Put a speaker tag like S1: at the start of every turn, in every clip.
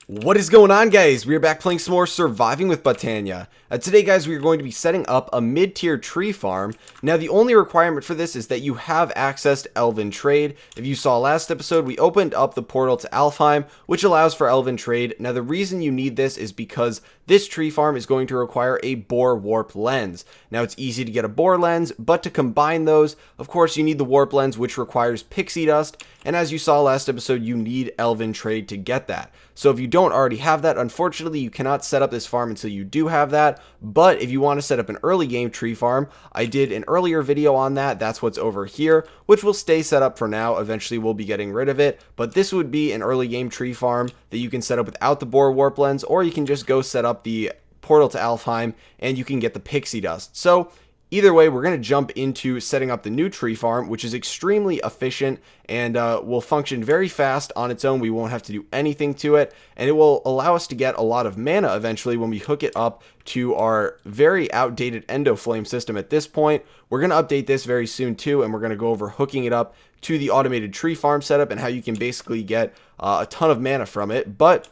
S1: What is going on, guys? We are back playing some more Surviving with Botania. Today, guys, we are going to be setting up a mid-tier tree farm. Now, the only requirement for this is that you have access to Elven Trade. If you saw last episode, we opened up the portal to Alfheim, which allows for Elven Trade. Now, the reason you need this is because this tree farm is going to require a boar warp lens. Now, it's easy to get a boar lens, but to combine those, of course, you need the warp lens, which requires pixie dust. And as you saw last episode, you need Elven Trade to get that. So if you don't already have that, unfortunately, you cannot set up this farm until you do have that. But if you want to set up an early game tree farm, I did an earlier video on that. That's what's over here, which will stay set up for now. Eventually, we'll be getting rid of it. But this would be an early game tree farm that you can set up without the boar warp lens, or you can just go set up the portal to Alfheim and you can get the pixie dust. So either way, we're going to jump into setting up the new tree farm, which is extremely efficient and will function very fast on its own. We won't have to do anything to it, and it will allow us to get a lot of mana eventually when we hook it up to our very outdated Endoflame system at this point. We're going to update this very soon too, and we're going to go over hooking it up to the automated tree farm setup and how you can basically get a ton of mana from it. But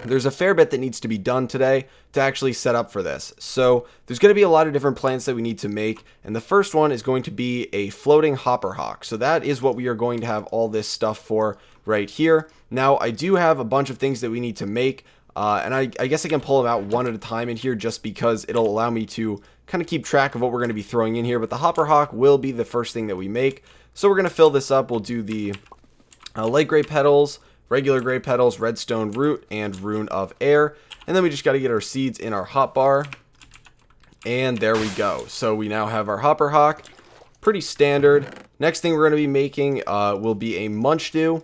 S1: there's a fair bit that needs to be done today to actually set up for this. So there's going to be a lot of different plants that we need to make, and the first one is going to be a floating hopper hawk. So that is what we are going to have all this stuff for right here. Now, I do have a bunch of things that we need to make, and I guess I can pull them out one at a time in here just because it'll allow me to kind of keep track of what we're going to be throwing in here. But the hopper hawk will be the first thing that we make. So we're going to fill this up. We'll do the light gray petals, regular gray petals, redstone root, and rune of air. And then we just got to get our seeds in our hotbar. And there we go. So we now have our hopper hawk. Pretty standard. Next thing we're going to be making will be a munch dew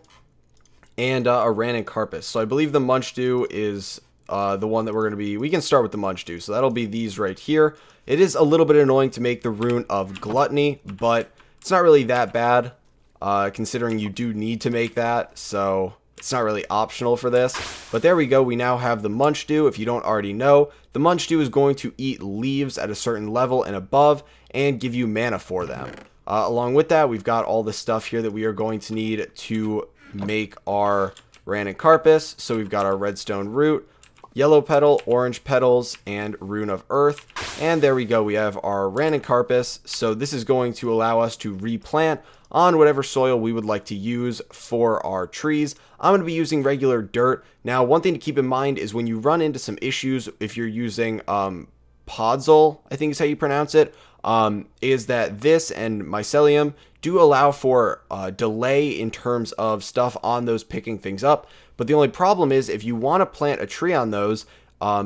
S1: and a rannon carpus. So I believe the munch dew is the one that we're going to be... We can start with the munch dew. So that'll be these right here. It is a little bit annoying to make the rune of gluttony, but it's not really that bad considering you do need to make that. So it's not really optional for this, but there we go. We now have the munch dew. If you don't already know, the munch dew is going to eat leaves at a certain level and above and give you mana for them. Along with that, we've got all the stuff here that we are going to need to make our rannon carpus. So we've got our redstone root, yellow petal, orange petals, and rune of earth. And there we go. We have our rannon carpus. So this is going to allow us to replant on whatever soil we would like to use for our trees. I'm going to be using regular dirt. Now, one thing to keep in mind is when you run into some issues, if you're using Podzol, I think is how you pronounce it, is that this and mycelium do allow for delay in terms of stuff on those picking things up. But the only problem is if you want to plant a tree on those,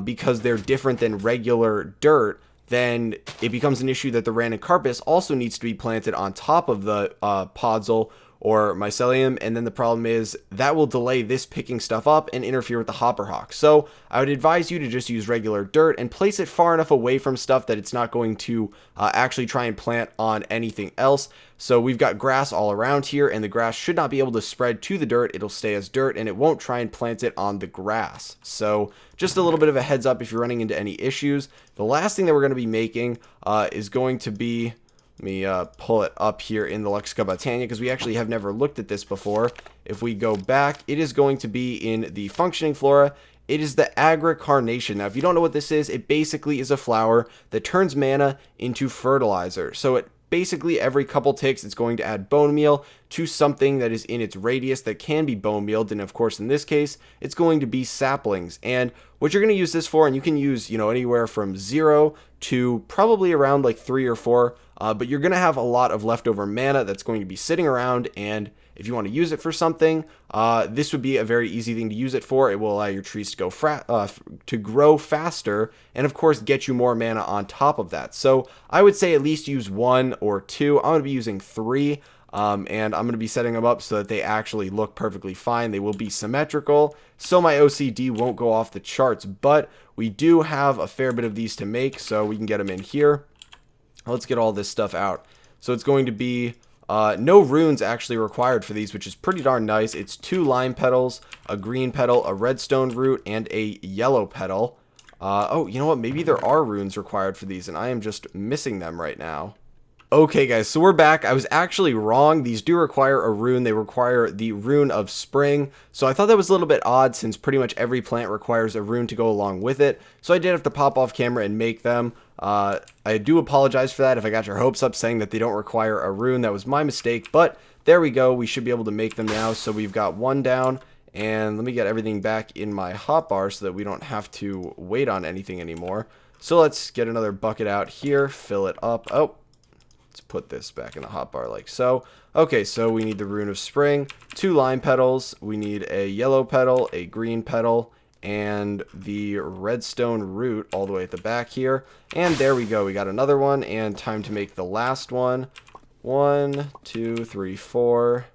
S1: because they're different than regular dirt, then it becomes an issue that the rannon carpus also needs to be planted on top of the podzol or mycelium, and then the problem is that will delay this picking stuff up and interfere with the hopper hawk. So I would advise you to just use regular dirt and place it far enough away from stuff that it's not going to actually try and plant on anything else. So we've got grass all around here, and the grass should not be able to spread to the dirt. It'll stay as dirt, and it won't try and plant it on the grass. So just a little bit of a heads up if you're running into any issues. The last thing that we're going to be making is going to be... Let me pull it up here in the Lexica Botania because we actually have never looked at this before. If we go back, it is going to be in the functioning flora. It is the Agra Carnation. Now, if you don't know what this is, it basically is a flower that turns mana into fertilizer. So it basically every couple ticks, it's going to add bone meal to something that is in its radius that can be bone mealed. And of course, in this case, it's going to be saplings. And what you're going to use this for, and you can use, anywhere from 0 to probably around like 3 or 4. But you're going to have a lot of leftover mana that's going to be sitting around, and if you want to use it for something, this would be a very easy thing to use it for. It will allow your trees to go to grow faster, and of course get you more mana on top of that. So I would say at least use 1 or 2. I'm going to be using 3, and I'm going to be setting them up so that they actually look perfectly fine. They will be symmetrical, so my OCD won't go off the charts, but we do have a fair bit of these to make, so we can get them in here. Let's get all this stuff out. So it's going to be no runes actually required for these, which is pretty darn nice. It's 2 lime petals, a green petal, a redstone root, and a yellow petal. Oh, you know what? Maybe there are runes required for these, and I am just missing them right now. Okay guys, so we're back. I was actually wrong. These do require a rune. They require the rune of spring. So I thought that was a little bit odd since pretty much every plant requires a rune to go along with it. So I did have to pop off camera and make them. I do apologize for that if I got your hopes up saying that they don't require a rune. That was my mistake, but there we go. We should be able to make them now. So we've got one down, and let me get everything back in my hotbar so that we don't have to wait on anything anymore. So let's get another bucket out here, fill it up. Oh, let's put this back in the hotbar like so. Okay, so we need the rune of spring, 2 lime petals, we need a yellow petal, a green petal, and the redstone root all the way at the back here. And there we go, we got another one, and time to make the last one. 1, 2, 3, 4.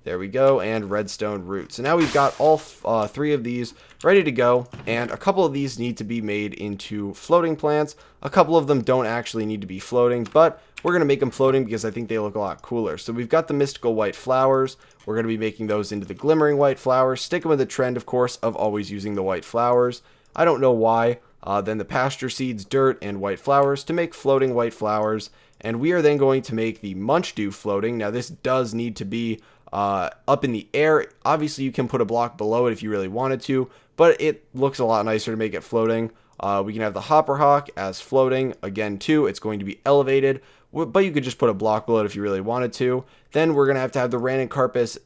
S1: There we go, and redstone root. So now we've got all 3 of these ready to go, and a couple of these need to be made into floating plants. A couple of them don't actually need to be floating, but we're going to make them floating because I think they look a lot cooler. So we've got the mystical white flowers. We're going to be making those into the glimmering white flowers, sticking with the trend, of course, of always using the white flowers. I don't know why. Then the pasture seeds, dirt, and white flowers to make floating white flowers. And we are then going to make the munch dew floating. Now this does need to be up in the air. Obviously you can put a block below it if you really wanted to, but it looks a lot nicer to make it floating. We can have the hopper hawk as floating again too. It's going to be elevated, but you could just put a block below it if you really wanted to. Then we're going to have the Ranuncarpus.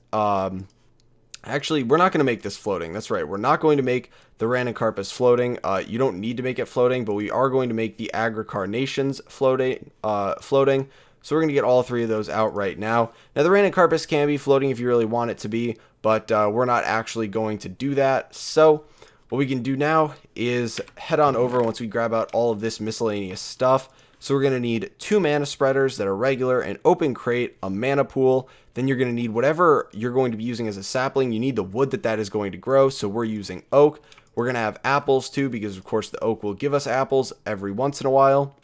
S1: Actually, we're not going to make this floating. That's right. We're not going to make the Ranuncarpus floating. You don't need to make it floating, but we are going to make the Agra Carnations floating. So we're going to get all 3 of those out right now. Now, the Ranuncarpus can be floating if you really want it to be, but we're not actually going to do that. So what we can do now is head on over once we grab out all of this miscellaneous stuff. So we're going to need 2 mana spreaders that are regular, an open crate, a mana pool. Then you're going to need whatever you're going to be using as a sapling. You need the wood that is going to grow. So we're using oak. We're going to have apples too, because of course the oak will give us apples every once in a while.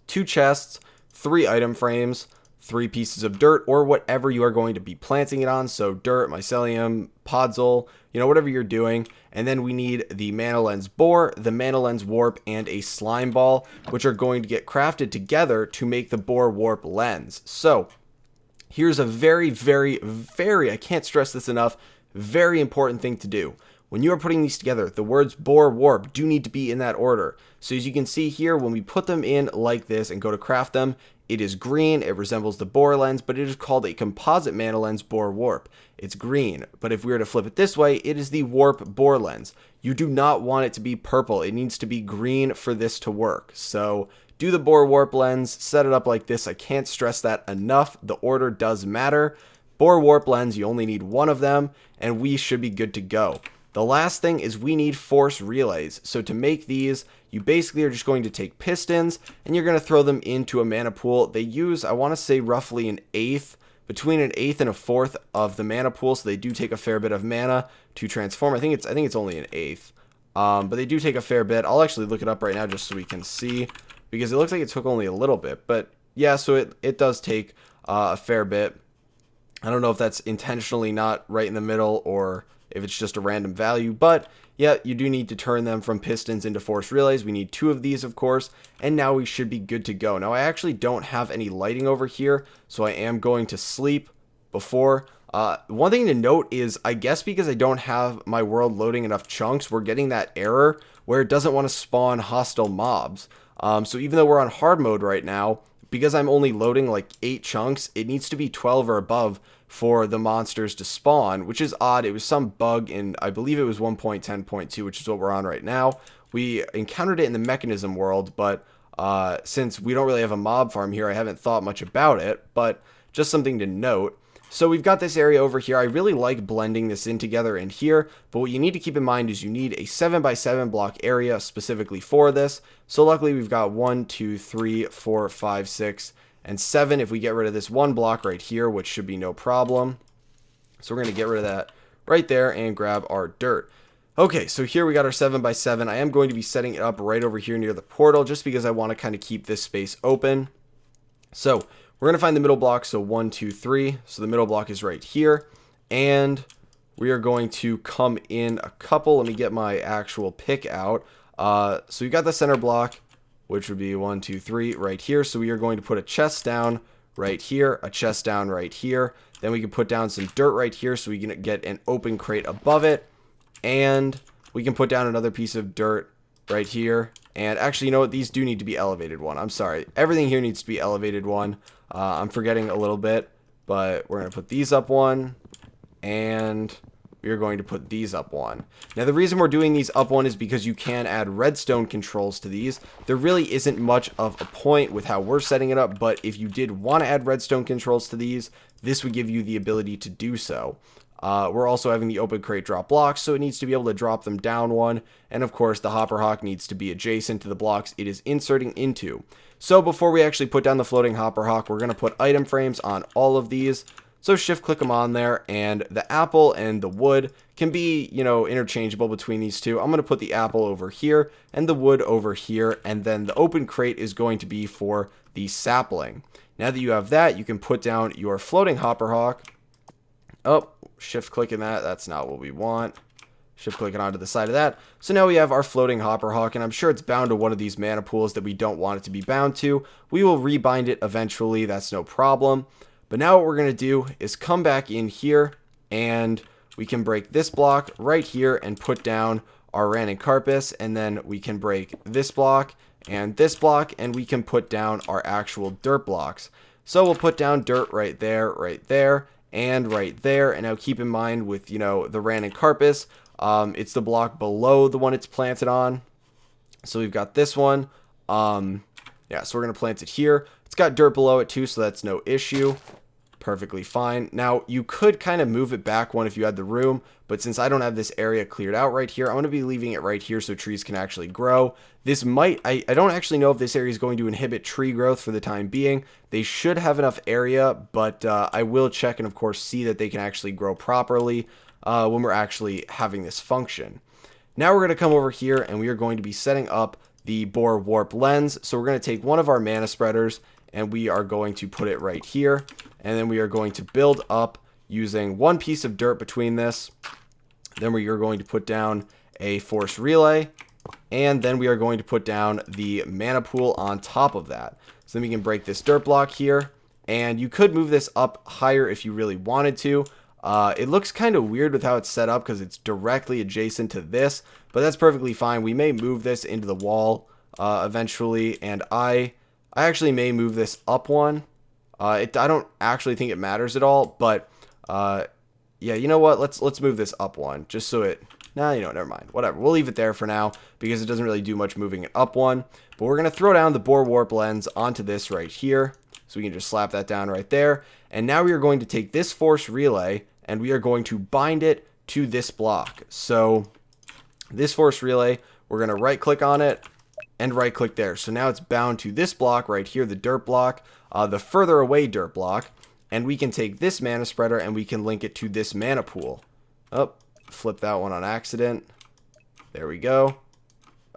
S1: 2 chests, 3 item frames, 3 pieces of dirt, or whatever you are going to be planting it on. So dirt, mycelium, podzol, whatever you're doing. And then we need the mana lens boar, the mana lens warp, and a slime ball, which are going to get crafted together to make the boar warp lens. So here's a very, very, very, I can't stress this enough, very important thing to do. When you are putting these together, the words boar warp do need to be in that order. So as you can see here, when we put them in like this and go to craft them, it is green, it resembles the boar lens, but it is called a composite mana lens boar warp. It's green, but if we were to flip it this way, it is the warp boar lens. You do not want it to be purple. It needs to be green for this to work. So do the boar warp lens, set it up like this. I can't stress that enough. The order does matter. Boar warp lens, you only need 1 of them, and we should be good to go. The last thing is we need force relays. So to make these, you basically are just going to take pistons and you're going to throw them into a mana pool. They use, I want to say, roughly an eighth, between an eighth and a fourth of the mana pool. So they do take a fair bit of mana to transform. I think it's only an eighth, but they do take a fair bit. I'll actually look it up right now just so we can see, because it looks like it took only a little bit. But yeah, so it does take a fair bit. I don't know if that's intentionally not right in the middle or if it's just a random value, but yeah, you do need to turn them from pistons into force relays. We need 2 of these, of course, and now we should be good to go. Now, I actually don't have any lighting over here, so I am going to sleep before. One thing to note is, I guess because I don't have my world loading enough chunks, we're getting that error where it doesn't want to spawn hostile mobs. So even though we're on hard mode right now, because I'm only loading like 8 chunks, it needs to be 12 or above for the monsters to spawn, which is odd. It was some bug in, I believe it was 1.10.2, which is what we're on right now. We encountered it in the mechanism world, but since we don't really have a mob farm here, I haven't thought much about it, but just something to note. So we've got this area over here. I really like blending this in together in here, but what you need to keep in mind is you need a 7x7 block area specifically for this. So luckily we've got 1, 2, 3, 4, 5, 6, and 7 if we get rid of this 1 block right here, which should be no problem. So we're going to get rid of that right there and grab our dirt. Okay, so here we got our 7x7. I am going to be setting it up right over here near the portal just because I want to kind of keep this space open. So we're going to find the middle block, so 1, 2, 3. So the middle block is right here. And we are going to come in a couple. Let me get my actual pick out. So we got the center block. which would be 1, 2, 3 right here. So we are going to put a chest down right here, a chest down right here. Then we can put down some dirt right here so we can get an open crate above it. And we can put down another piece of dirt right here. And actually, you know what? These do need to be elevated one. I'm sorry. Everything here needs to be elevated one. I'm forgetting a little bit, but we're going to put these up one. And we are going to put these up one. Now, the reason we're doing these up one is because you can add redstone controls to these. There really isn't much of a point with how we're setting it up, but if you did want to add redstone controls to these, this would give you the ability to do so. We're also having the open crate drop blocks, so it needs to be able to drop them down one. And of course, the hopper hawk needs to be adjacent to the blocks it is inserting into. So before we actually put down the floating hopper hawk, we're going to put item frames on all of these. So shift click them on there, and the apple and the wood can be, interchangeable between these two. I'm going to put the apple over here and the wood over here, and then the open crate is going to be for the sapling. Now that you have that, you can put down your floating hopper hawk. Oh, shift clicking that. That's not what we want. Shift clicking onto the side of that. So now we have our floating hopper hawk, and I'm sure it's bound to one of these mana pools that we don't want it to be bound to. We will rebind it eventually. That's no problem. But now what we're going to do is come back in here, and we can break this block right here and put down our random carpus, and then we can break this block and this block, and we can put down our actual dirt blocks. So we'll put down dirt right there, and right there. And now keep in mind with, the random carpus, it's the block below the one it's planted on. So we've got this one. So we're going to plant it here. It's got dirt below it too, so that's no issue. Perfectly fine. Now, you could kind of move it back one if you had the room, but since I don't have this area cleared out right here, I'm going to be leaving it right here so trees can actually grow. This might, I don't actually know if this area is going to inhibit tree growth for the time being. They should have enough area, but I will check and, of course, see that they can actually grow properly when we're actually having this function. Now we're going to come over here, and we are going to be setting up the bore warp lens. So we're going to take one of our mana spreaders, and we are going to put it right here. And then we are going to build up using one piece of dirt between this. Then we are going to put down a force relay. And then we are going to put down the mana pool on top of that. So then we can break this dirt block here. And you could move this up higher if you really wanted to. It looks kind of weird with how it's set up because it's directly adjacent to this. But that's perfectly fine. We may move this into the wall eventually. And I actually may move this up one. I don't actually think it matters at all, but yeah, you know what? Let's move this up one just so it. Nah, never mind. Whatever. We'll leave it there for now because it doesn't really do much moving it up one. But we're gonna throw down the bore warp lens onto this right here, so we can just slap that down right there. And now we are going to take this force relay and we are going to bind it to this block. So this force relay, we're gonna right click on it and right click there. So now it's bound to this block right here, the dirt block, the further away dirt block, and we can take this mana spreader and we can link it to this mana pool. Oh, flip that one on accident. There we go.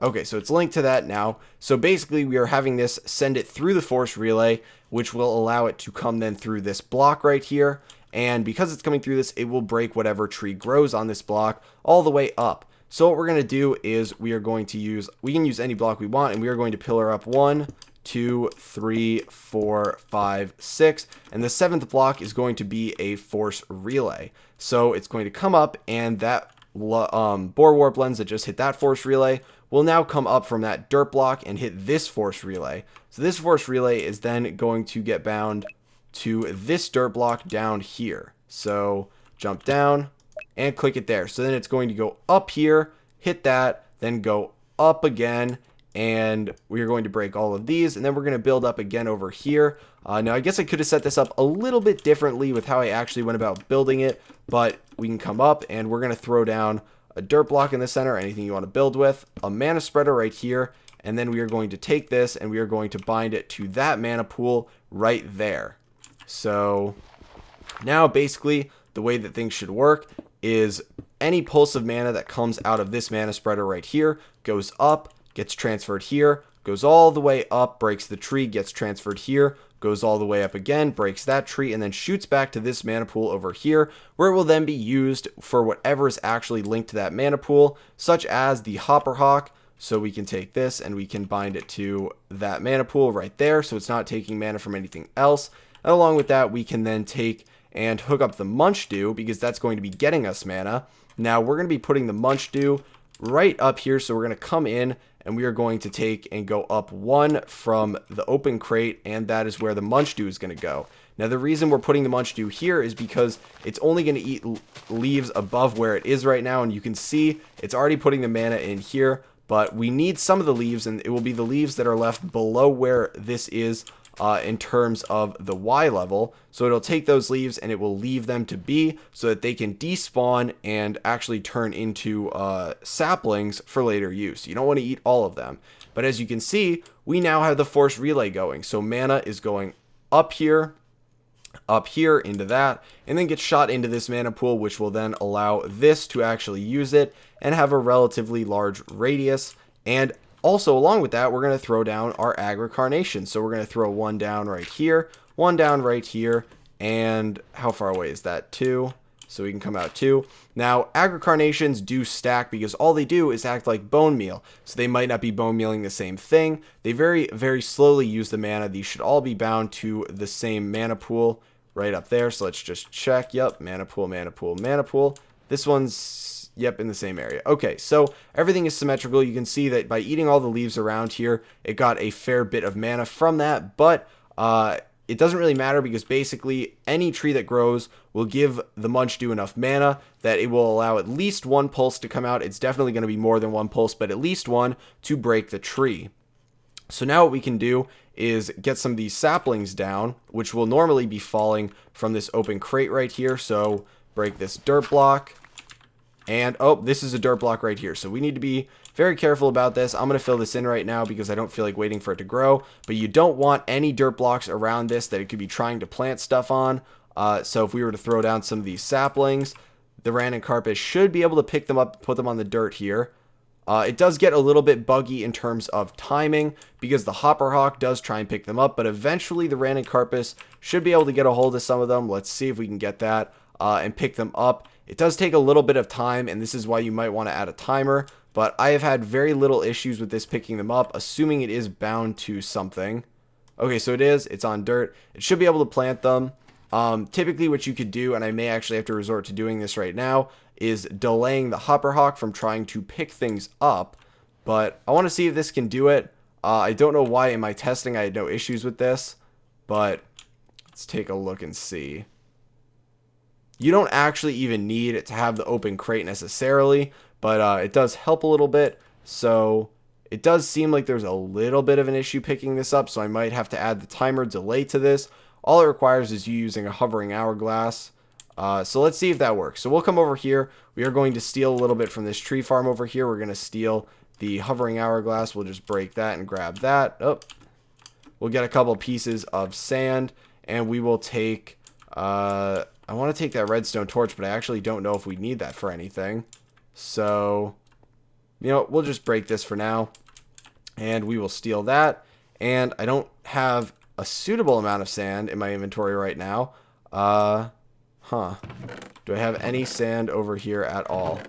S1: Okay, so it's linked to that now. So basically we are having this send it through the force relay, which will allow it to come then through this block right here. And because it's coming through this, it will break whatever tree grows on this block all the way up. So what we're going to do is we can use any block we want, and we are going to pillar up 1, 2, 3, 4, 5, 6, and the 7th block is going to be a force relay. So it's going to come up, and that bore warp lens that just hit that force relay will now come up from that dirt block and hit this force relay. So this force relay is then going to get bound to this dirt block down here. So jump down and click it there. So then it's going to go up here, hit that, then go up again, and we're going to break all of these, and then we're going to build up again over here. Now I guess I could have set this up a little bit differently with how I actually went about building it, but we can come up and we're going to throw down a dirt block in the center, anything you want to build with, a mana spreader right here, and then we are going to take this and we are going to bind it to that mana pool right there. So now basically the way that things should work is any pulse of mana that comes out of this mana spreader right here goes up, gets transferred here, goes all the way up, breaks the tree, gets transferred here, goes all the way up again, breaks that tree, and then shoots back to this mana pool over here, where it will then be used for whatever is actually linked to that mana pool, such as the hopper hawk, So we can take this and we can bind it to that mana pool right there, so it's not taking mana from anything else. And along with that, we can then take and hook up the Munch Dew, because that's going to be getting us mana. Now we're going to be putting the Munch Dew right up here, so we're going to come in and we are going to take and go up 1 from the open crate, and that is where the Munch Dew is going to go. Now the reason we're putting the Munch Dew here is because it's only going to eat leaves above where it is right now, and you can see it's already putting the mana in here, but we need some of the leaves, and it will be the leaves that are left below where this is in terms of the Y level. So it'll take those leaves and it will leave them to be so that they can despawn and actually turn into saplings for later use. You don't want to eat all of them. But as you can see, we now have the force relay going. So mana is going up here into that, and then gets shot into this mana pool, which will then allow this to actually use it and have a relatively large radius. And also, along with that, we're going to throw down our Agra Carnation. So we're going to throw 1 down right here, 1 down right here, and how far away is that? 2. So we can come out 2. Now, Agra Carnations do stack because all they do is act like bone meal. So they might not be bone mealing the same thing. They very, very slowly use the mana. These should all be bound to the same mana pool right up there. So let's just check. Yep, mana pool, mana pool, mana pool. This one's... Yep, in the same area. Okay, so everything is symmetrical. You can see that by eating all the leaves around here, it got a fair bit of mana from that, but it doesn't really matter because basically any tree that grows will give the Munch Dew enough mana that it will allow at least 1 pulse to come out. It's definitely going to be more than 1 pulse, but at least 1 to break the tree. So now what we can do is get some of these saplings down, which will normally be falling from this open crate right here. So break this dirt block. And, oh, this is a dirt block right here. So we need to be very careful about this. I'm going to fill this in right now because I don't feel like waiting for it to grow. But you don't want any dirt blocks around this that it could be trying to plant stuff on. So if we were to throw down some of these saplings, the Ranunculus should be able to pick them up, put them on the dirt here. It does get a little bit buggy in terms of timing because the Hopperhawk does try and pick them up. But eventually the Ranunculus should be able to get a hold of some of them. Let's see if we can get that and pick them up. It does take a little bit of time, and this is why you might want to add a timer, but I have had very little issues with this picking them up, assuming it is bound to something. Okay, so it is. It's on dirt. It should be able to plant them. Typically what you could do, and I may actually have to resort to doing this right now, is delaying the Hopperhawk from trying to pick things up, but I want to see if this can do it. I don't know why in my testing I had no issues with this, but let's take a look and see. You don't actually even need it to have the open crate necessarily, but it does help a little bit. So it does seem like there's a little bit of an issue picking this up, so I might have to add the timer delay to this. All it requires is you using a hovering hourglass. So let's see if that works. So we'll come over here. We are going to steal a little bit from this tree farm over here. We're going to steal the hovering hourglass. We'll just break that and grab that. Oh, we'll get a couple pieces of sand, and we will take... I want to take that redstone torch, but I actually don't know if we need that for anything. So, you know, we'll just break this for now. And we will steal that. And I don't have a suitable amount of sand in my inventory right now. Do I have any sand over here at all?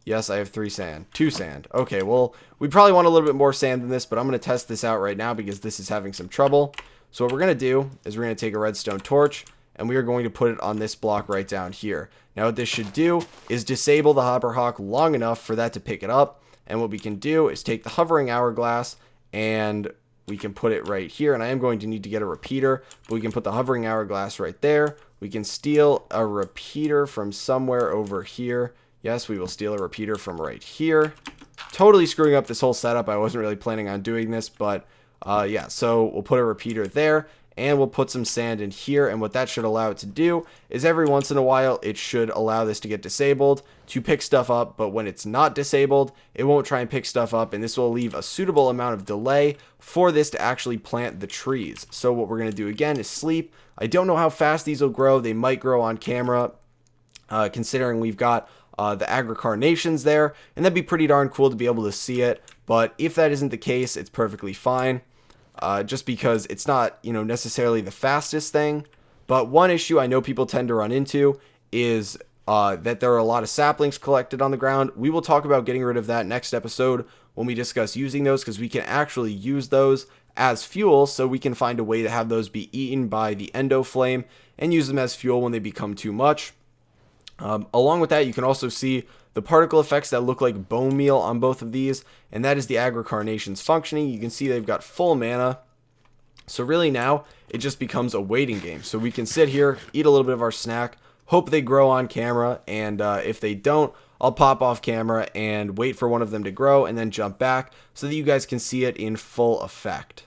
S1: Yes, I have 2 sand. Okay, well, we probably want a little bit more sand than this, but I'm going to test this out right now because this is having some trouble. So what we're going to do is we're going to take a redstone torch, and we are going to put it on this block right down here. Now what this should do is disable the Hopperhawk long enough for that to pick it up. And what we can do is take the hovering hourglass and we can put it right here. And I am going to need to get a repeater, but we can put the hovering hourglass right there. We can steal a repeater from somewhere over here. Yes, we will steal a repeater from right here. Totally screwing up this whole setup. I wasn't really planning on doing this, but yeah, so we'll put a repeater there. And we'll put some sand in here, and what that should allow it to do is every once in a while it should allow this to get disabled to pick stuff up, but when it's not disabled it won't try and pick stuff up, and this will leave a suitable amount of delay for this to actually plant the trees. So what we're going to do again is sleep. I don't know how fast these will grow. They might grow on camera considering we've got the Agra Carnations there, and that'd be pretty darn cool to be able to see it, but if that isn't the case, it's perfectly fine. Just because it's not, you know, necessarily the fastest thing. But one issue I know people tend to run into is that there are a lot of saplings collected on the ground. We will talk about getting rid of that next episode when we discuss using those, because we can actually use those as fuel, so we can find a way to have those be eaten by the endo flame and use them as fuel when they become too much. Along with that, you can also see the particle effects that look like bone meal on both of these, and that is the Agra Carnations functioning. You can see they've got full mana. So really now, it just becomes a waiting game. So we can sit here, eat a little bit of our snack, hope they grow on camera, and if they don't, I'll pop off camera and wait for one of them to grow and then jump back so that you guys can see it in full effect.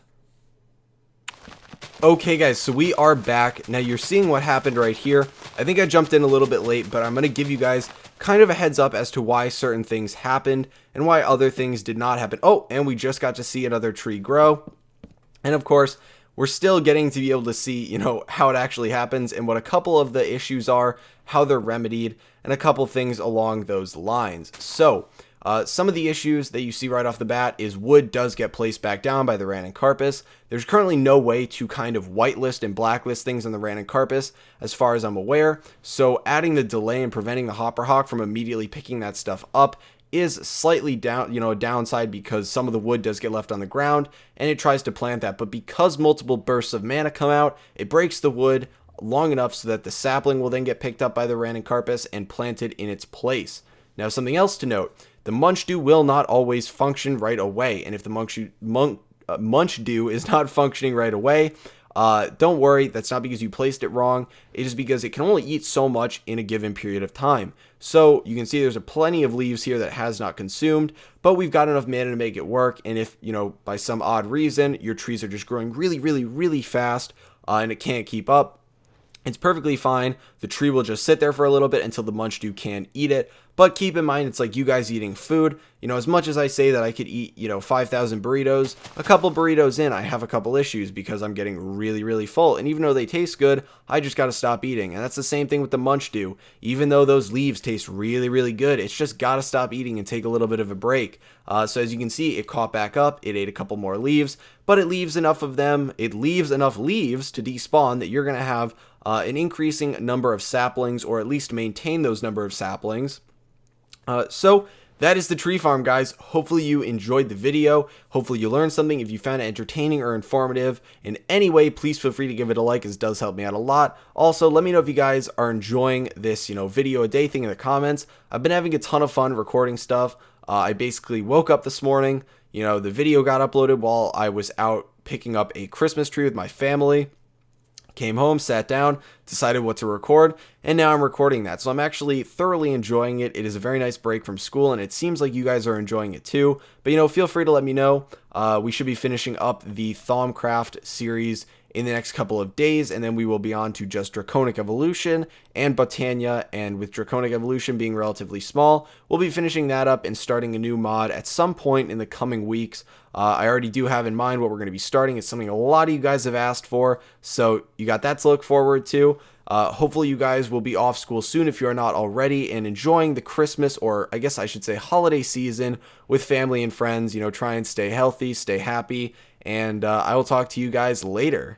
S1: Okay guys, so we are back. Now you're seeing what happened right here. I think I jumped in a little bit late, but I'm going to give you guys kind of a heads up as to why certain things happened and why other things did not happen. Oh, and we just got to see another tree grow. And of course, we're still getting to be able to see, how it actually happens and what a couple of the issues are, how they're remedied, and a couple things along those lines. So, some of the issues that you see right off the bat is wood does get placed back down by the Ranuncarpus. There's currently no way to kind of whitelist and blacklist things on the Ranuncarpus as far as I'm aware. So adding the delay and preventing the Hopperhawk from immediately picking that stuff up is slightly down, a downside, because some of the wood does get left on the ground and it tries to plant that. But because multiple bursts of mana come out, it breaks the wood long enough so that the sapling will then get picked up by the Ranuncarpus and planted in its place. Now, something else to note, the Munch Dew will not always function right away. And if the Munch Dew is not functioning right away, don't worry, that's not because you placed it wrong. It is because it can only eat so much in a given period of time. So you can see there's plenty of leaves here that has not consumed, but we've got enough mana to make it work. And if, by some odd reason, your trees are just growing really, really, really fast and it can't keep up, it's perfectly fine. The tree will just sit there for a little bit until the Munch Dew can eat it. But keep in mind, it's like you guys eating food. As much as I say that I could eat, 5,000 burritos, a couple burritos in, I have a couple issues because I'm getting really, really full. And even though they taste good, I just got to stop eating. And that's the same thing with the Munch Dew. Even though those leaves taste really, really good, it's just got to stop eating and take a little bit of a break. So as you can see, it caught back up. It ate a couple more leaves, but it leaves enough of them. It leaves enough leaves to despawn that you're going to have an increasing number of saplings, or at least maintain those number of saplings. So that is the tree farm, guys. Hopefully you enjoyed the video. Hopefully you learned something. If you found it entertaining or informative in any way, please feel free to give it a like, as it does help me out a lot. Also, let me know if you guys are enjoying this, video a day thing in the comments. I've been having a ton of fun recording stuff. I basically woke up this morning, the video got uploaded while I was out picking up a Christmas tree with my family. Came home, sat down, decided what to record, and now I'm recording that. So I'm actually thoroughly enjoying it. It is a very nice break from school, and it seems like you guys are enjoying it too. But feel free to let me know. We should be finishing up the Thaumcraft series in the next couple of days, and then we will be on to just Draconic Evolution and Botania. And with Draconic Evolution being relatively small, we'll be finishing that up and starting a new mod at some point in the coming weeks. I already do have in mind what we're going to be starting. It's something a lot of you guys have asked for, so you got that to look forward to. Hopefully you guys will be off school soon if you are not already, and enjoying the Christmas, or I guess I should say holiday season, with family and friends. Try and stay healthy, stay happy, and I will talk to you guys later.